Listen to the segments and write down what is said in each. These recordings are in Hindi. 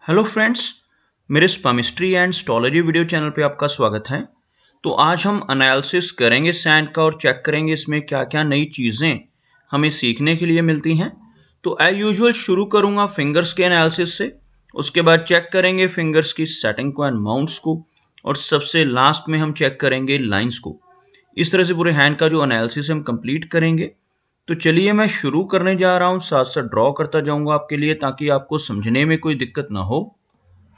हेलो फ्रेंड्स, मेरे स्पामिस्ट्री एंड एस्ट्रोलॉजी वीडियो चैनल पे आपका स्वागत है। तो आज हम एनालिसिस करेंगे सैंड का और चेक करेंगे इसमें क्या क्या नई चीज़ें हमें सीखने के लिए मिलती हैं। तो एज यूजुअल शुरू करूंगा फिंगर्स के एनालिसिस से, उसके बाद चेक करेंगे फिंगर्स की सेटिंग को एंड माउंट्स को, और सबसे लास्ट में हम चेक करेंगे लाइंस को। इस तरह से पूरे हैंड का जो एनालिसिस हम कंप्लीट करेंगे। तो चलिए मैं शुरू करने जा रहा हूँ, साथ साथ ड्रॉ करता जाऊंगा आपके लिए ताकि आपको समझने में कोई दिक्कत ना हो।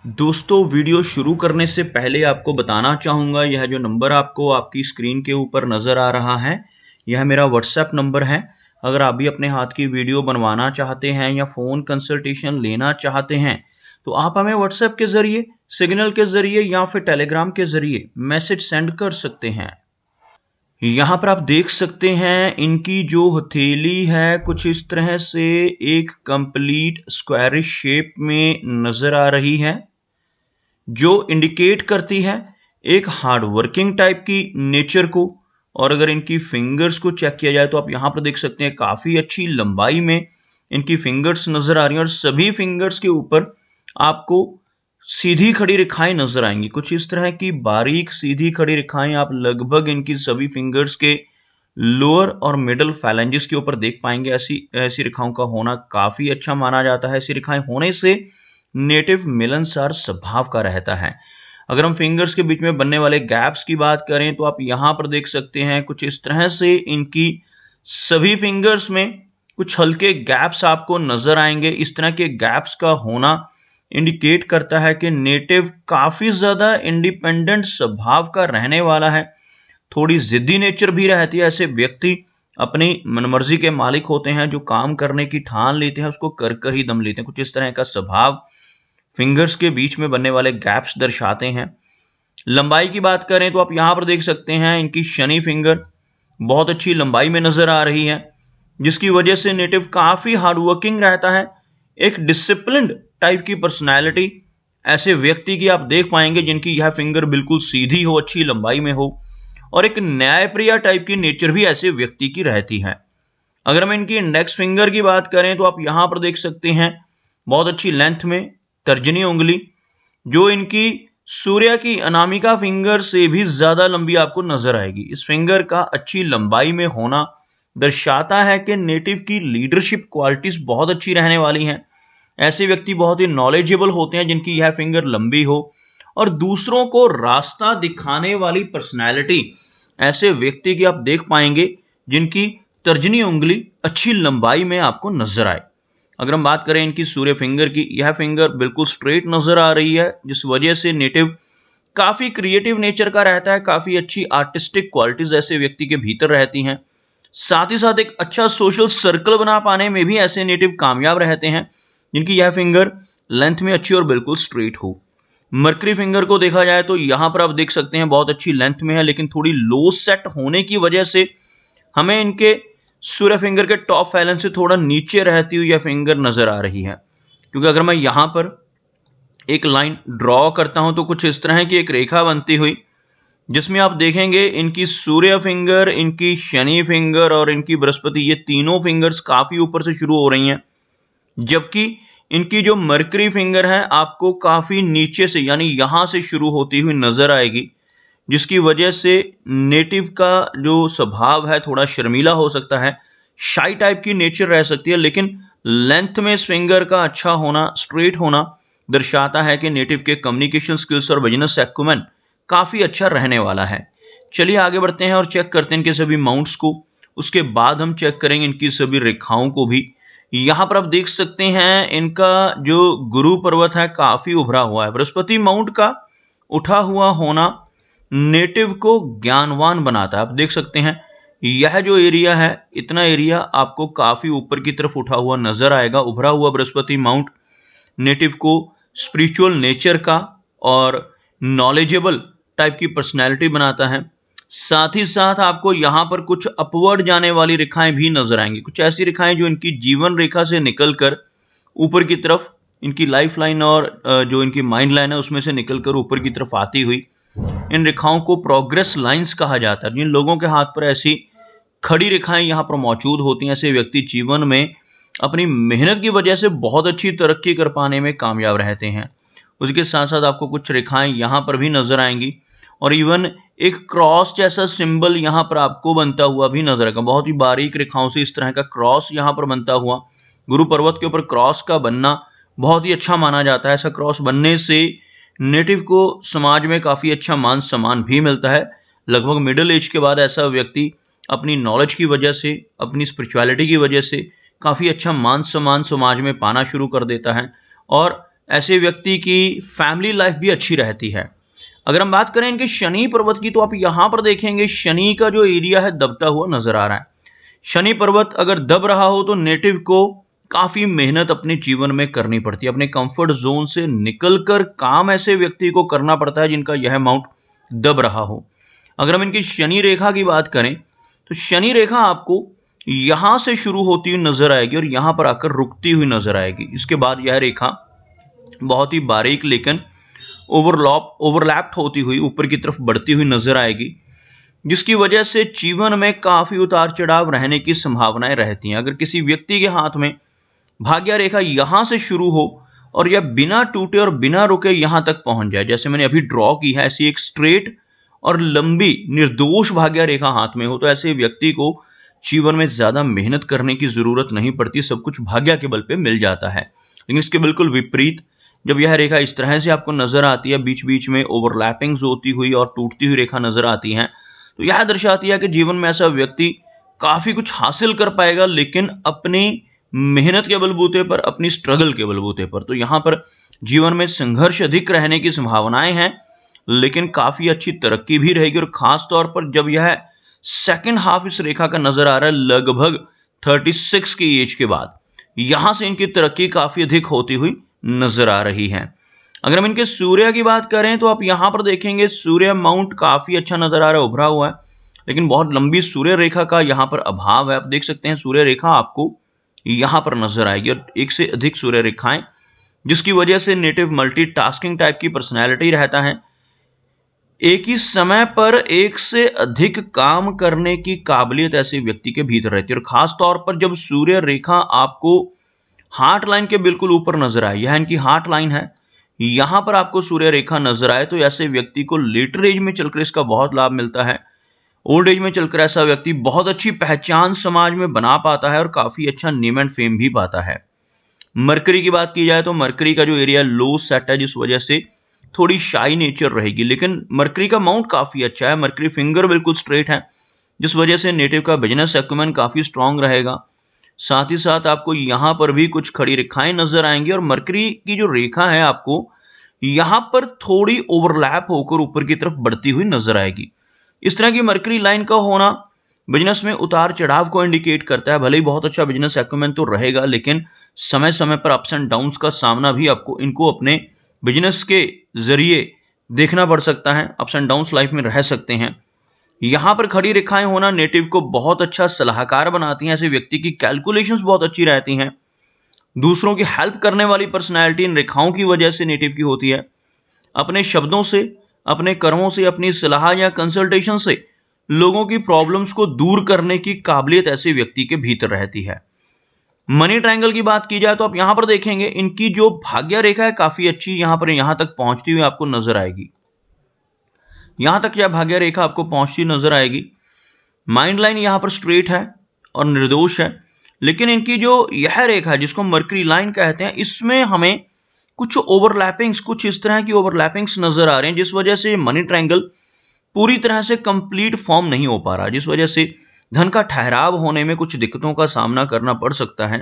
दोस्तों, वीडियो शुरू करने से पहले आपको बताना चाहूँगा, यह जो नंबर आपको आपकी स्क्रीन के ऊपर नज़र आ रहा है, यह मेरा व्हाट्सएप नंबर है। अगर आप भी अपने हाथ की वीडियो बनवाना चाहते हैं या फ़ोन कंसल्टेशन लेना चाहते हैं तो आप हमें व्हाट्सएप के ज़रिए, सिग्नल के ज़रिए या फिर टेलीग्राम के ज़रिए मैसेज सेंड कर सकते हैं। यहाँ पर आप देख सकते हैं इनकी जो हथेली है कुछ इस तरह से एक कंप्लीट स्क्वायरिश शेप में नज़र आ रही है, जो इंडिकेट करती है एक हार्ड वर्किंग टाइप की नेचर को। और अगर इनकी फिंगर्स को चेक किया जाए तो आप यहाँ पर देख सकते हैं काफ़ी अच्छी लंबाई में इनकी फिंगर्स नज़र आ रही हैं, और सभी फिंगर्स के ऊपर आपको सीधी खड़ी रेखाएं नजर आएंगी। कुछ इस तरह की बारीक सीधी खड़ी रेखाएं आप लगभग इनकी सभी फिंगर्स के लोअर और मिडल फैलेंजेस के ऊपर देख पाएंगे। ऐसी ऐसी रेखाओं का होना काफ़ी अच्छा माना जाता है। ऐसी रेखाएं होने से नेटिव मिलनसार स्वभाव का रहता है। अगर हम फिंगर्स के बीच में बनने वाले गैप्स की बात करें तो आप यहाँ पर देख सकते हैं कुछ इस तरह से इनकी सभी फिंगर्स में कुछ हल्के गैप्स आपको नजर आएंगे। इस तरह के गैप्स का होना इंडिकेट करता है कि नेटिव काफ़ी ज़्यादा इंडिपेंडेंट स्वभाव का रहने वाला है। थोड़ी ज़िद्दी नेचर भी रहती है। ऐसे व्यक्ति अपनी मनमर्जी के मालिक होते हैं, जो काम करने की ठान लेते हैं उसको कर कर ही दम लेते हैं। कुछ इस तरह का स्वभाव फिंगर्स के बीच में बनने वाले गैप्स दर्शाते हैं। लंबाई की बात करें तो आप यहाँ पर देख सकते हैं इनकी शनि फिंगर बहुत अच्छी लंबाई में नज़र आ रही है, जिसकी वजह से नेटिव काफ़ी हार्डवर्किंग रहता है। एक डिसिप्लिन्ड टाइप की पर्सनैलिटी ऐसे व्यक्ति की आप देख पाएंगे जिनकी यह फिंगर बिल्कुल सीधी हो, अच्छी लंबाई में हो, और एक न्यायप्रिय टाइप की नेचर भी ऐसे व्यक्ति की रहती है। अगर हम इनकी इंडेक्स फिंगर की बात करें तो आप यहाँ पर देख सकते हैं बहुत अच्छी लेंथ में तर्जनी उंगली, जो इनकी सूर्य की अनामिका फिंगर से भी ज़्यादा लंबी आपको नजर आएगी। इस फिंगर का अच्छी लंबाई में होना दर्शाता है कि नेटिव की लीडरशिप क्वालिटीज़ बहुत अच्छी रहने वाली हैं। ऐसे व्यक्ति बहुत ही नॉलेजेबल होते हैं जिनकी यह फिंगर लंबी हो, और दूसरों को रास्ता दिखाने वाली पर्सनैलिटी ऐसे व्यक्ति की आप देख पाएंगे जिनकी तर्जनी उंगली अच्छी लंबाई में आपको नजर आए। अगर हम बात करें इनकी सूर्य फिंगर की, यह फिंगर बिल्कुल स्ट्रेट नजर आ रही है, जिस वजह से नेटिव काफ़ी क्रिएटिव नेचर का रहता है। काफ़ी अच्छी आर्टिस्टिक क्वालिटीज़ ऐसे व्यक्ति के भीतर रहती हैं। साथ ही साथ एक अच्छा सोशल सर्कल बना पाने में भी ऐसे नेटिव कामयाब रहते हैं जिनकी यह फिंगर लेंथ में अच्छी और बिल्कुल स्ट्रेट हो। मरकरी फिंगर को देखा जाए तो यहाँ पर आप देख सकते हैं बहुत अच्छी लेंथ में है, लेकिन थोड़ी लो सेट होने की वजह से हमें इनके सूर्य फिंगर के टॉप फैलेंस से थोड़ा नीचे रहती हुई यह फिंगर नजर आ रही है। क्योंकि अगर मैं यहाँ पर एक लाइन ड्रॉ करता हूँ तो कुछ इस तरह की एक रेखा बनती हुई, जिसमें आप देखेंगे इनकी सूर्य फिंगर, इनकी शनि फिंगर और इनकी बृहस्पति, ये तीनों फिंगर्स काफ़ी ऊपर से शुरू हो रही हैं, जबकि इनकी जो मरकरी फिंगर है आपको काफ़ी नीचे से यानी यहाँ से शुरू होती हुई नज़र आएगी, जिसकी वजह से नेटिव का जो स्वभाव है थोड़ा शर्मीला हो सकता है, शाई टाइप की नेचर रह सकती है। लेकिन लेंथ में इस फिंगर का अच्छा होना, स्ट्रेट होना दर्शाता है कि नेटिव के कम्युनिकेशन स्किल्स और बिजनेस एक्यूमेन काफ़ी अच्छा रहने वाला है। चलिए आगे बढ़ते हैं और चेक करते हैं इनके सभी माउंट्स को। उसके बाद हम चेक करेंगे इनकी सभी रेखाओं को भी। यहाँ पर आप देख सकते हैं इनका जो गुरु पर्वत है काफ़ी उभरा हुआ है। बृहस्पति माउंट का उठा हुआ होना नेटिव को ज्ञानवान बनाता है। आप देख सकते हैं यह जो एरिया है, इतना एरिया आपको काफ़ी ऊपर की तरफ उठा हुआ नजर आएगा। उभरा हुआ बृहस्पति माउंट नेटिव को स्पिरिचुअल नेचर का और नॉलेजेबल टाइप की पर्सनैलिटी बनाता है। साथ ही साथ आपको यहाँ पर कुछ अपवर्ड जाने वाली रेखाएं भी नजर आएंगी। कुछ ऐसी रेखाएं जो इनकी जीवन रेखा से निकलकर ऊपर की तरफ इनकी लाइफ लाइन और जो इनकी माइंड लाइन है उसमें से निकलकर ऊपर की तरफ आती हुई, इन रेखाओं को प्रोग्रेस लाइंस कहा जाता है। जिन लोगों के हाथ पर ऐसी खड़ी रेखाएं यहाँ पर मौजूद होती हैं, ऐसे व्यक्ति जीवन में अपनी मेहनत की वजह से बहुत अच्छी तरक्की कर पाने में कामयाब रहते हैं। उसके साथ साथ आपको कुछ रेखाएं यहाँ पर भी नजर आएंगी और इवन एक क्रॉस जैसा सिंबल यहाँ पर आपको बनता हुआ भी नजर आएगा। बहुत ही बारीक रेखाओं से इस तरह का क्रॉस यहाँ पर बनता हुआ, गुरु पर्वत के ऊपर क्रॉस का बनना बहुत ही अच्छा माना जाता है। ऐसा क्रॉस बनने से नेटिव को समाज में काफ़ी अच्छा मान सम्मान भी मिलता है। लगभग मिडिल एज के बाद ऐसा व्यक्ति अपनी नॉलेज की वजह से, अपनी स्पिरिचुअलिटी की वजह से काफ़ी अच्छा मान सम्मान समाज में पाना शुरू कर देता है और ऐसे व्यक्ति की फैमिली लाइफ भी अच्छी रहती है। अगर हम बात करें इनके शनि पर्वत की, तो आप यहाँ पर देखेंगे शनि का जो एरिया है दबता हुआ नजर आ रहा है। शनि पर्वत अगर दब रहा हो तो नेटिव को काफ़ी मेहनत अपने जीवन में करनी पड़ती है। अपने कंफर्ट जोन से निकलकर काम ऐसे व्यक्ति को करना पड़ता है जिनका यह माउंट दब रहा हो। अगर हम इनकी शनि रेखा की बात करें तो शनि रेखा आपको यहाँ से शुरू होती हुई नजर आएगी और यहाँ पर आकर रुकती हुई नजर आएगी। इसके बाद यह रेखा बहुत ही बारीक लेकिन ओवरलैप्ड होती हुई ऊपर की तरफ बढ़ती हुई नजर आएगी, जिसकी वजह से जीवन में काफ़ी उतार चढ़ाव रहने की संभावनाएं रहती हैं। अगर किसी व्यक्ति के हाथ में भाग्य रेखा यहाँ से शुरू हो और यह बिना टूटे और बिना रुके यहाँ तक पहुँच जाए, जैसे मैंने अभी ड्रॉ की है, ऐसी एक स्ट्रेट और लंबी निर्दोष भाग्य रेखा हाथ में हो, तो ऐसे व्यक्ति को जीवन में ज़्यादा मेहनत करने की ज़रूरत नहीं पड़ती, सब कुछ भाग्य के बल पे मिल जाता है। लेकिन इसके बिल्कुल विपरीत जब यह रेखा इस तरह से आपको नजर आती है, बीच बीच में ओवरलैपिंग्स होती हुई और टूटती हुई रेखा नजर आती हैं, तो यह दर्शाती है कि जीवन में ऐसा व्यक्ति काफ़ी कुछ हासिल कर पाएगा, लेकिन अपनी मेहनत के बलबूते पर, अपनी स्ट्रगल के बलबूते पर। तो यहाँ पर जीवन में संघर्ष अधिक रहने की संभावनाएं हैं, लेकिन काफ़ी अच्छी तरक्की भी रहेगी। और ख़ास तौर पर जब यह सेकंड हाफ इस रेखा का नज़र आ रहा है लगभग 36 की एज के बाद, यहाँ से इनकी तरक्की काफ़ी अधिक होती हुई नजर आ रही है। अगर हम इनके सूर्य की बात करें तो आप यहाँ पर देखेंगे सूर्य माउंट काफ़ी अच्छा नजर आ रहा है, उभरा हुआ है, लेकिन बहुत लंबी सूर्य रेखा का यहाँ पर अभाव है। आप देख सकते हैं सूर्य रेखा आपको यहाँ पर नजर आएगी और एक से अधिक सूर्य रेखाएं, जिसकी वजह से नेटिव मल्टीटास्किंग टाइप की पर्सनैलिटी रहता है। एक ही समय पर एक से अधिक काम करने की काबिलियत ऐसे व्यक्ति के भीतर रहती है। और खास तौर पर जब सूर्य रेखा आपको हार्ट लाइन के बिल्कुल ऊपर नजर आए, यह इनकी हार्ट लाइन है, यहां पर आपको सूर्य रेखा नजर आए, तो ऐसे व्यक्ति को लेटर एज में चलकर इसका बहुत लाभ मिलता है। ओल्ड एज में चलकर ऐसा व्यक्ति बहुत अच्छी पहचान समाज में बना पाता है और काफी अच्छा नेम एंड फेम भी पाता है। मरकरी की बात की जाए तो मरकरी का जो एरिया लो सेट है, जिस वजह से थोड़ी शाई नेचर रहेगी, लेकिन मरकरी का माउंट काफी अच्छा है। मरकरी फिंगर बिल्कुल स्ट्रेट है, जिस वजह से नेटिव का बिजनेस एक्यूमेंट काफी स्ट्रांग रहेगा। साथ ही साथ आपको यहाँ पर भी कुछ खड़ी रेखाएं नजर आएंगी और मरकरी की जो रेखा है आपको यहाँ पर थोड़ी ओवरलैप होकर ऊपर की तरफ बढ़ती हुई नजर आएगी। इस तरह की मरकरी लाइन का होना बिजनेस में उतार चढ़ाव को इंडिकेट करता है। भले ही बहुत अच्छा बिजनेस एक्यूमेंट तो रहेगा, लेकिन समय समय पर अप्स एंड डाउन्स का सामना भी आपको इनको अपने बिजनेस के जरिए देखना पड़ सकता है। अप्स एंड डाउन्स लाइफ में रह सकते हैं। यहाँ पर खड़ी रेखाएं होना नेटिव को बहुत अच्छा सलाहकार बनाती हैं। ऐसे व्यक्ति की कैलकुलेशंस बहुत अच्छी रहती हैं। दूसरों की हेल्प करने वाली पर्सनैलिटी इन रेखाओं की वजह से नेटिव की होती है। अपने शब्दों से, अपने कर्मों से, अपनी सलाह या कंसल्टेशन से लोगों की प्रॉब्लम्स को दूर करने की काबिलियत ऐसे व्यक्ति के भीतर रहती है। मनी ट्रायंगल की बात की जाए तो आप यहाँ पर देखेंगे इनकी जो भाग्य रेखा है काफी अच्छी यहाँ पर यहाँ तक पहुंचती हुई आपको नजर आएगी। यहाँ तक यह भाग्य रेखा आपको पहुंचती नजर आएगी। माइंड लाइन यहाँ पर स्ट्रेट है और निर्दोष है, लेकिन इनकी जो यह रेखा है जिसको मरकरी लाइन कहते हैं, इसमें हमें कुछ ओवरलैपिंग्स, कुछ इस तरह की ओवरलैपिंग्स नजर आ रहे हैं, जिस वजह से मनी ट्रायंगल पूरी तरह से कंप्लीट फॉर्म नहीं हो पा रहा, जिस वजह से धन का ठहराव होने में कुछ दिक्कतों का सामना करना पड़ सकता है।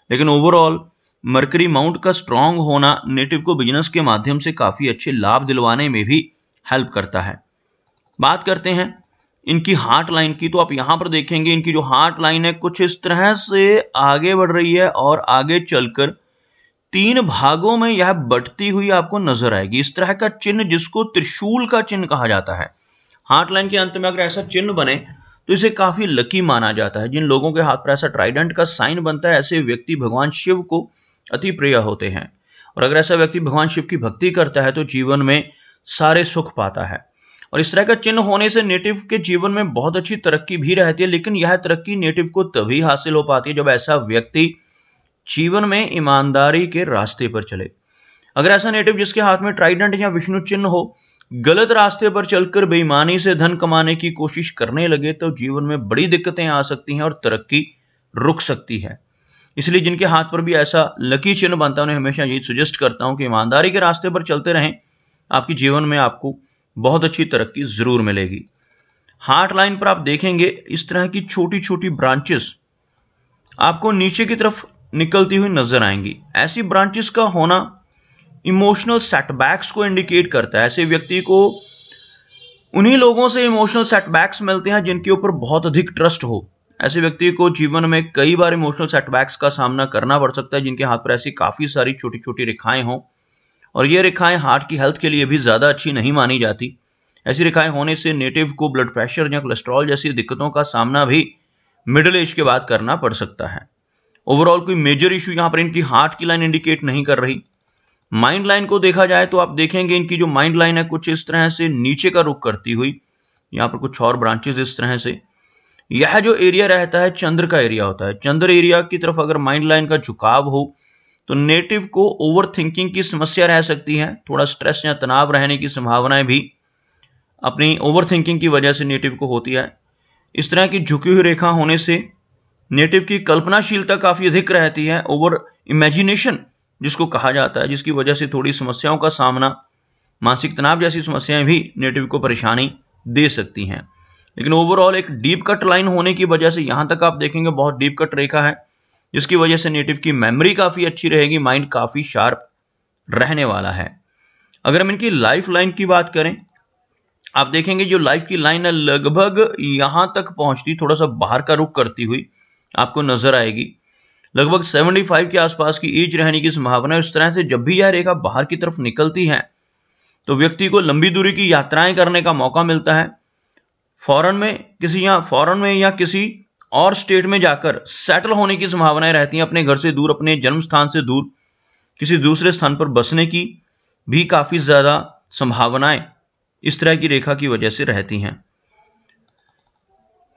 लेकिन ओवरऑल मरकरी माउंट का स्ट्रांग होना नेटिव को बिजनेस के माध्यम से काफ़ी अच्छे लाभ दिलवाने में भी हेल्प करता है। बात करते हैं इनकी हार्ट लाइन की, तो आप यहाँ पर देखेंगे इनकी जो हार्ट लाइन है कुछ इस तरह से आगे बढ़ रही है और आगे चलकर 3 भागों में यह बढ़ती हुई आपको नजर आएगी। इस तरह का चिन्ह जिसको त्रिशूल का चिन्ह कहा जाता है, हार्ट लाइन के अंत में अगर ऐसा चिन्ह बने तो इसे काफी लकी माना जाता है। जिन लोगों के हाथ पर ऐसा ट्राइडेंट का साइन बनता है, ऐसे व्यक्ति भगवान शिव को अति प्रिय होते हैं, और अगर ऐसा व्यक्ति भगवान शिव की भक्ति करता है तो जीवन में सारे सुख पाता है। और इस तरह का चिन्ह होने से नेटिव के जीवन में बहुत अच्छी तरक्की भी रहती है, लेकिन यह तरक्की नेटिव को तभी हासिल हो पाती है जब ऐसा व्यक्ति जीवन में ईमानदारी के रास्ते पर चले। अगर ऐसा नेटिव जिसके हाथ में ट्राइडेंट या विष्णु चिन्ह हो गलत रास्ते पर चलकर बेईमानी से धन कमाने की कोशिश करने लगे तो जीवन में बड़ी दिक्कतें आ सकती हैं और तरक्की रुक सकती है। इसलिए जिनके हाथ पर भी ऐसा लकी चिन्ह बनता है उन्हें हमेशा यही सजेस्ट करता हूं कि ईमानदारी के रास्ते पर चलते रहें, आपकी जीवन में आपको बहुत अच्छी तरक्की जरूर मिलेगी। हार्ट लाइन पर आप देखेंगे इस तरह की छोटी छोटी ब्रांचेस आपको नीचे की तरफ निकलती हुई नजर आएंगी। ऐसी ब्रांचेस का होना इमोशनल सेटबैक्स को इंडिकेट करता है। ऐसे व्यक्ति को उन्हीं लोगों से इमोशनल सेटबैक्स मिलते हैं जिनके ऊपर बहुत अधिक ट्रस्ट हो। ऐसे व्यक्ति को जीवन में कई बार इमोशनल सेटबैक्स का सामना करना पड़ सकता है जिनके हाथ पर ऐसी काफी सारी छोटी छोटी रेखाएं हों, और ये रेखाएं हार्ट की हेल्थ के लिए भी ज्यादा अच्छी नहीं मानी जाती। ऐसी रेखाएं होने से नेटिव को ब्लड प्रेशर या कोलेस्ट्रॉल जैसी दिक्कतों का सामना भी मिडिल एज के बाद करना पड़ सकता है। ओवरऑल कोई मेजर इशू यहां पर इनकी हार्ट की लाइन इंडिकेट नहीं कर रही। माइंड लाइन को देखा जाए तो आप देखेंगे इनकी जो माइंड लाइन है कुछ इस तरह से नीचे का रुख करती हुई, यहाँ पर कुछ और ब्रांचेस इस तरह से। यह जो एरिया रहता है चंद्र का एरिया होता है। चंद्र एरिया की तरफ अगर माइंड लाइन का झुकाव हो तो नेटिव को ओवर थिंकिंग की समस्या रह सकती है। थोड़ा स्ट्रेस या तनाव रहने की संभावनाएं भी अपनी ओवर थिंकिंग की वजह से नेटिव को होती है। इस तरह की झुकी हुई रेखा होने से नेटिव की कल्पनाशीलता काफी अधिक रहती है, ओवर इमेजिनेशन जिसको कहा जाता है, जिसकी वजह से थोड़ी समस्याओं का सामना, मानसिक तनाव जैसी समस्याएं भी नेटिव को परेशानी दे सकती हैं। लेकिन ओवरऑल एक डीप कट लाइन होने की वजह से यहां तक आप देखेंगे बहुत डीप कट रेखा है, जिसकी वजह से नेटिव की मेमोरी काफी अच्छी रहेगी, माइंड काफी शार्प रहने वाला है। अगर हम इनकी लाइफ लाइन की बात करें, आप देखेंगे जो लाइफ की लाइन है लगभग यहां तक पहुंचती, थोड़ा सा बाहर का रुख करती हुई आपको नजर आएगी। लगभग 75 के आसपास की एज रहने की संभावना है। इस तरह से जब भी यह रेखा बाहर की तरफ निकलती है तो व्यक्ति को लंबी दूरी की यात्राएं करने का मौका मिलता है। फॉरेन में या किसी और स्टेट में जाकर सेटल होने की संभावनाएं रहती हैं। अपने घर से दूर, अपने जन्म स्थान से दूर किसी दूसरे स्थान पर बसने की भी काफी ज्यादा संभावनाएं इस तरह की रेखा की वजह से रहती हैं।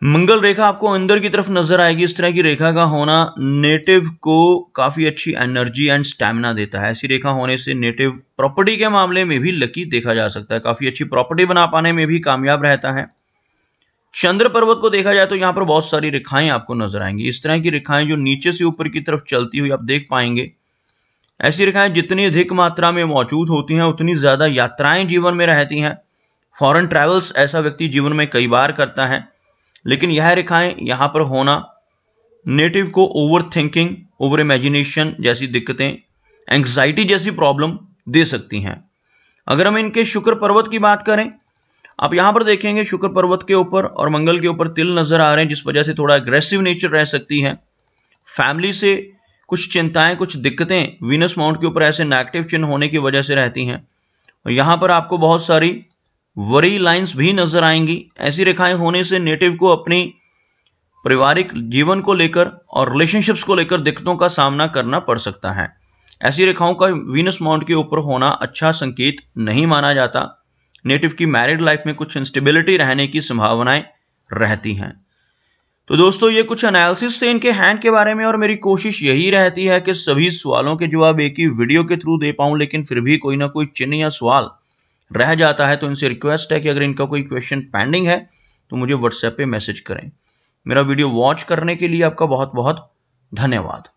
मंगल रेखा आपको अंदर की तरफ नजर आएगी। इस तरह की रेखा का होना नेटिव को काफी अच्छी एनर्जी एंड स्टैमिना देता है। ऐसी रेखा होने से नेटिव प्रॉपर्टी के मामले में भी लकी देखा जा सकता है, काफी अच्छी प्रॉपर्टी बना पाने में भी कामयाब रहता है। चंद्र पर्वत को देखा जाए तो यहाँ पर बहुत सारी रेखाएं आपको नजर आएंगी। इस तरह की रेखाएं जो नीचे से ऊपर की तरफ चलती हुई आप देख पाएंगे। ऐसी रेखाएं जितनी अधिक मात्रा में मौजूद होती हैं उतनी ज्यादा यात्राएं जीवन में रहती हैं। फॉरेन ट्रैवल्स ऐसा व्यक्ति जीवन में कई बार करता है। लेकिन यह रेखाएं यहाँ पर होना नेटिव को ओवर थिंकिंग, ओवर इमेजिनेशन जैसी दिक्कतें, एंग्जाइटी जैसी प्रॉब्लम दे सकती हैं। अगर हम इनके शुक्र पर्वत की बात करें, आप यहां पर देखेंगे शुक्र पर्वत के ऊपर और मंगल के ऊपर तिल नजर आ रहे हैं, जिस वजह से थोड़ा एग्रेसिव नेचर रह सकती है। फैमिली से कुछ चिंताएं, कुछ दिक्कतें वीनस माउंट के ऊपर ऐसे नेगेटिव चिन्ह होने की वजह से रहती हैं। और यहां पर आपको बहुत सारी वरी लाइंस भी नजर आएंगी। ऐसी रेखाएं होने से नेटिव को अपनी पारिवारिक जीवन को लेकर और रिलेशनशिप्स को लेकर दिक्कतों का सामना करना पड़ सकता है। ऐसी रेखाओं का वीनस माउंट के ऊपर होना अच्छा संकेत नहीं माना जाता। नेटिव की मैरिड लाइफ में कुछ इंस्टेबिलिटी रहने की संभावनाएं रहती हैं। तो दोस्तों ये कुछ एनालिसिस थे इनके हैंड के बारे में, और मेरी कोशिश यही रहती है कि सभी सवालों के जवाब एक ही वीडियो के थ्रू दे पाऊं, लेकिन फिर भी कोई ना कोई चिन्ह या सवाल रह जाता है। तो इनसे रिक्वेस्ट है कि अगर इनका कोई क्वेश्चन पेंडिंग है तो मुझे व्हाट्सएप पे मैसेज करें। मेरा वीडियो वॉच करने के लिए आपका बहुत बहुत धन्यवाद।